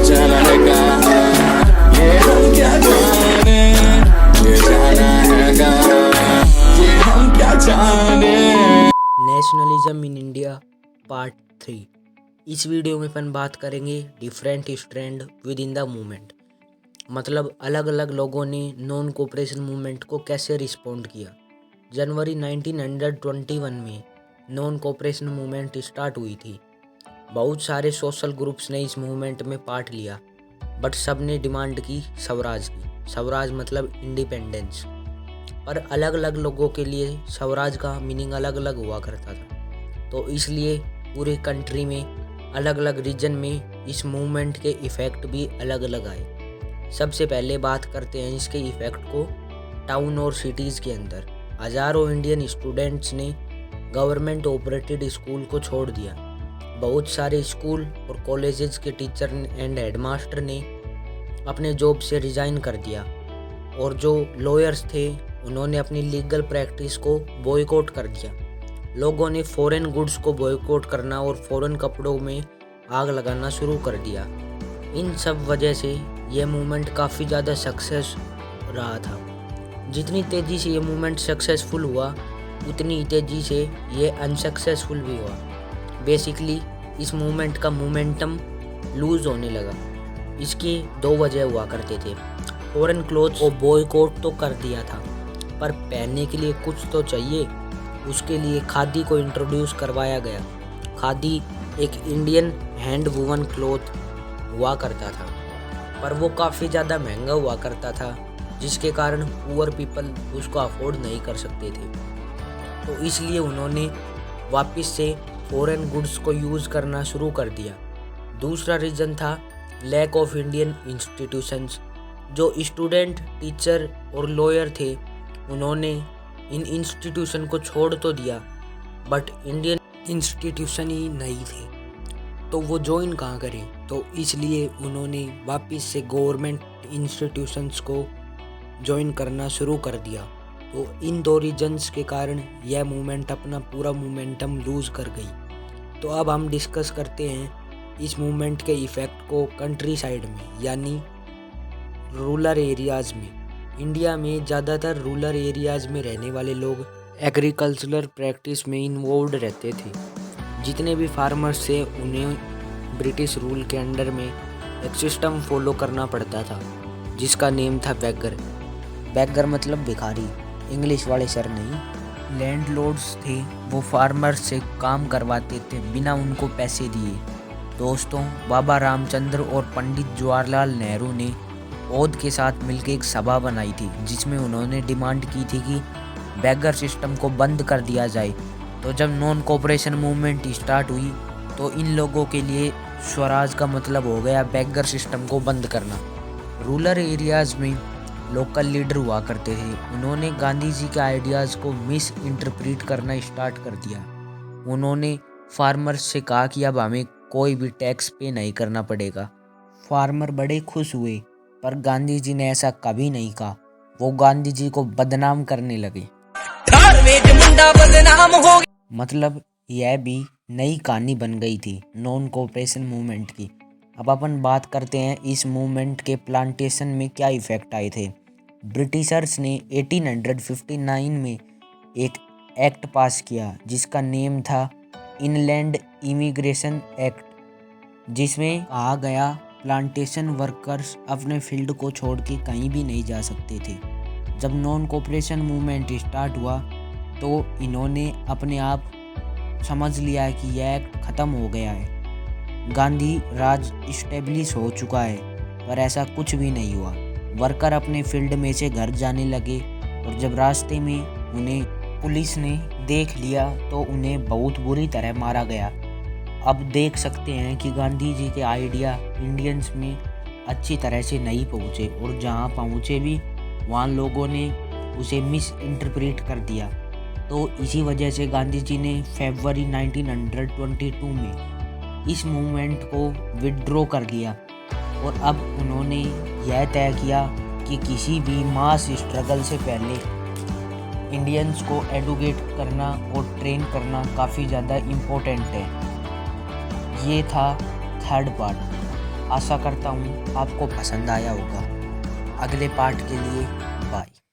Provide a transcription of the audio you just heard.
चला है कहाँ, ये हम क्या जाने, ये जाना है कहाँ, ये हम क्या जाने। Nationalism in India part 3। इस वीडियो में अपन बात करेंगे different strand with in the movement, मतलब अलग अलग लोगों ने नॉन कोऑपरेशन मूवमेंट को कैसे रिस्पॉन्ड किया। जनवरी 1921 में नॉन कोऑपरेशन मूवमेंट स्टार्ट हुई थी। बहुत सारे सोशल ग्रुप्स ने इस मूवमेंट में पार्ट लिया, बट सब ने डिमांड की स्वराज की। स्वराज मतलब इंडिपेंडेंस। पर अलग अलग लोगों के लिए स्वराज का मीनिंग अलग अलग हुआ करता था, तो इसलिए पूरे कंट्री में अलग अलग रीजन में इस मूवमेंट के इफ़ेक्ट भी अलग अलग आए। सबसे पहले बात करते हैं इसके इफ़ेक्ट को टाउन और सिटीज़ के अंदर। हज़ारों इंडियन स्टूडेंट्स ने गवर्नमेंट ऑपरेटेड स्कूल को छोड़ दिया। बहुत सारे स्कूल और कॉलेजेस के टीचर एंड हेडमास्टर ने अपने जॉब से रिज़ाइन कर दिया, और जो लॉयर्स थे उन्होंने अपनी लीगल प्रैक्टिस को बॉयकॉट कर दिया। लोगों ने फॉरेन गुड्स को बॉयकॉट करना और फॉरेन कपड़ों में आग लगाना शुरू कर दिया। इन सब वजह से ये मूवमेंट काफ़ी ज़्यादा सक्सेस रहा था। जितनी तेज़ी से ये मूवमेंट सक्सेसफुल हुआ, उतनी तेज़ी से ये अनसक्सेसफुल भी हुआ। बेसिकली इस मूवमेंट का मोमेंटम लूज़ होने लगा। इसकी दो वजह हुआ करते थे। फॉरेन क्लोथ्स को बॉयकॉट तो कर दिया था, पर पहनने के लिए कुछ तो चाहिए। उसके लिए खादी को इंट्रोड्यूस करवाया गया। खादी एक इंडियन हैंड वूवन क्लॉथ हुआ करता था, पर वो काफ़ी ज़्यादा महंगा हुआ करता था, जिसके कारण पुअर पीपल उसको अफोर्ड नहीं कर सकते थे। तो इसलिए उन्होंने वापस से फॉरेन गुड्स को यूज़ करना शुरू कर दिया। दूसरा रीज़न था लैक ऑफ इंडियन इंस्टीट्यूशंस। जो स्टूडेंट, टीचर और लॉयर थे, उन्होंने इन इंस्टीट्यूशन को छोड़ तो दिया, बट इंडियन इंस्टीट्यूशन ही नहीं थे, तो वो ज्वाइन कहाँ करें। तो इसलिए उन्होंने वापस से गवर्नमेंट इंस्टीट्यूशंस को ज्वाइन करना शुरू कर दिया। तो इन दो रीजन्स के कारण यह मूवमेंट अपना पूरा मोमेंटम लूज़ कर गई। तो अब हम डिस्कस करते हैं इस मूवमेंट के इफ़ेक्ट को कंट्री साइड में, यानी रूरल एरियाज़ में। इंडिया में ज़्यादातर रूरल एरियाज़ में रहने वाले लोग एग्रीकल्चरल प्रैक्टिस में इन्वॉल्व रहते थे। जितने भी फार्मर्स थे उन्हें ब्रिटिश रूल के अंडर में एक सिस्टम फॉलो करना पड़ता था, जिसका नेम था बैगर। बैगर मतलब भिखारी, इंग्लिश वाले सर नहीं। लैंडलॉर्ड्स थे, वो फार्मर्स से काम करवाते थे बिना उनको पैसे दिए। दोस्तों, बाबा रामचंद्र और पंडित जवाहरलाल नेहरू ने औद के साथ मिलकर एक सभा बनाई थी, जिसमें उन्होंने डिमांड की थी कि बैगर सिस्टम को बंद कर दिया जाए। तो जब नॉन कोऑपरेशन मूवमेंट स्टार्ट हुई, तो इन लोगों के लिए स्वराज का मतलब हो गया बैगर सिस्टम को बंद करना। रूरल एरियाज़ में लोकल लीडर हुआ करते थे, उन्होंने गांधी जी के आइडियाज़ को मिस इंटरप्रीट करना स्टार्ट कर दिया। उन्होंने फार्मर्स से कहा कि अब हमें कोई भी टैक्स पे नहीं करना पड़ेगा। फार्मर बड़े खुश हुए, पर गांधी जी ने ऐसा कभी नहीं कहा। वो गांधी जी को बदनाम करने लगे। मतलब यह भी नई कहानी बन गई थी नॉन कोऑपरेशन मूवमेंट की। अब अपन बात करते हैं इस मूवमेंट के प्लांटेशन में क्या इफ़ेक्ट आए थे। ब्रिटिशर्स ने 1859 में एक एक्ट पास किया, जिसका नेम था इनलैंड इमिग्रेशन एक्ट, जिसमें कहा गया प्लांटेशन वर्कर्स अपने फील्ड को छोड़ के कहीं भी नहीं जा सकते थे। जब नॉन कोऑपरेशन मूवमेंट स्टार्ट हुआ, तो इन्होंने अपने आप समझ लिया कि यह एक्ट ख़त्म हो गया है, गांधी राज इस्टेब्लिश हो चुका है, पर ऐसा कुछ भी नहीं हुआ। वर्कर अपने फील्ड में से घर जाने लगे, और जब रास्ते में उन्हें पुलिस ने देख लिया तो उन्हें बहुत बुरी तरह मारा गया। अब देख सकते हैं कि गांधी जी के आइडिया इंडियंस में अच्छी तरह से नहीं पहुँचे, और जहाँ पहुँचे भी वहाँ लोगों ने उसे मिस इंटरप्रेट कर दिया। तो इसी वजह से गांधी जी ने फरवरी 1922 में इस मूवमेंट को विड्रॉ कर लिया, और अब उन्होंने यह तय किया कि किसी भी मास स्ट्रगल से पहले इंडियंस को एडुकेट करना और ट्रेन करना काफ़ी ज़्यादा इम्पोर्टेंट है। ये था थर्ड पार्ट। आशा करता हूँ आपको पसंद आया होगा। अगले पार्ट के लिए बाय।